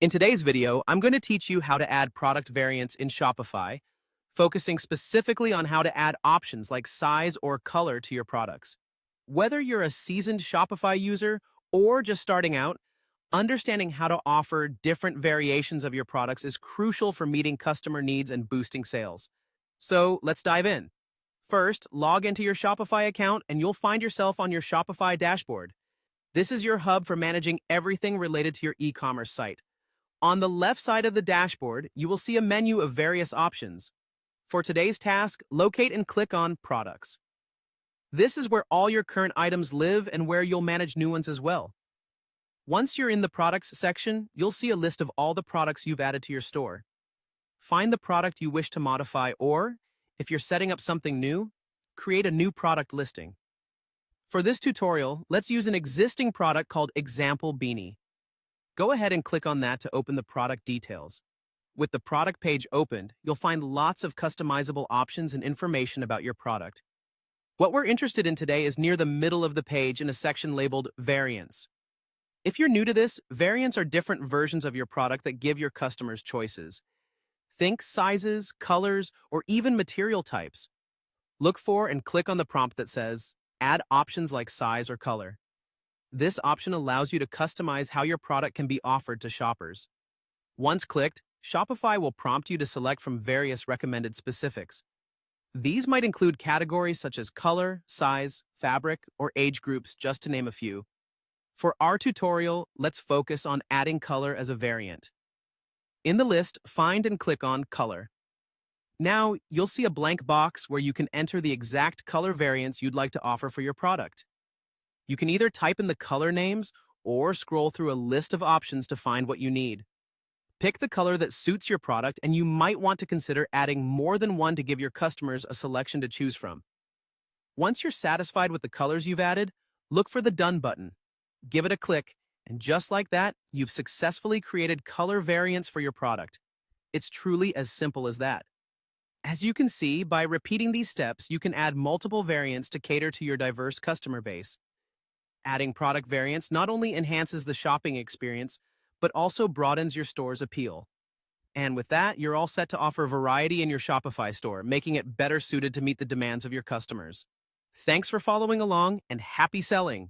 In today's video, I'm going to teach you how to add product variants in Shopify, focusing specifically on how to add options like size or color to your products. Whether you're a seasoned Shopify user or just starting out, understanding how to offer different variations of your products is crucial for meeting customer needs and boosting sales. So let's dive in. First, log into your Shopify account and you'll find yourself on your Shopify dashboard. This is your hub for managing everything related to your e-commerce site. On the left side of the dashboard, you will see a menu of various options. For today's task, locate and click on Products. This is where all your current items live and where you'll manage new ones as well. Once you're in the Products section, you'll see a list of all the products you've added to your store. Find the product you wish to modify or, if you're setting up something new, create a new product listing. For this tutorial, let's use an existing product called Example Beanie. Go ahead and click on that to open the product details. With the product page opened, you'll find lots of customizable options and information about your product. What we're interested in today is near the middle of the page in a section labeled Variants. If you're new to this, variants are different versions of your product that give your customers choices. Think sizes, colors, or even material types. Look for and click on the prompt that says, Add options like size or color. This option allows you to customize how your product can be offered to shoppers. Once clicked, Shopify will prompt you to select from various recommended specifics. These might include categories such as color, size, fabric, or age groups, just to name a few. For our tutorial, let's focus on adding color as a variant. In the list, find and click on Color. Now, you'll see a blank box where you can enter the exact color variants you'd like to offer for your product. You can either type in the color names or scroll through a list of options to find what you need. Pick the color that suits your product, and you might want to consider adding more than one to give your customers a selection to choose from. Once you're satisfied with the colors you've added, look for the Done button. Give it a click, and just like that, you've successfully created color variants for your product. It's truly as simple as that. As you can see, by repeating these steps, you can add multiple variants to cater to your diverse customer base. Adding product variants not only enhances the shopping experience, but also broadens your store's appeal. And with that, you're all set to offer variety in your Shopify store, making it better suited to meet the demands of your customers. Thanks for following along, and happy selling!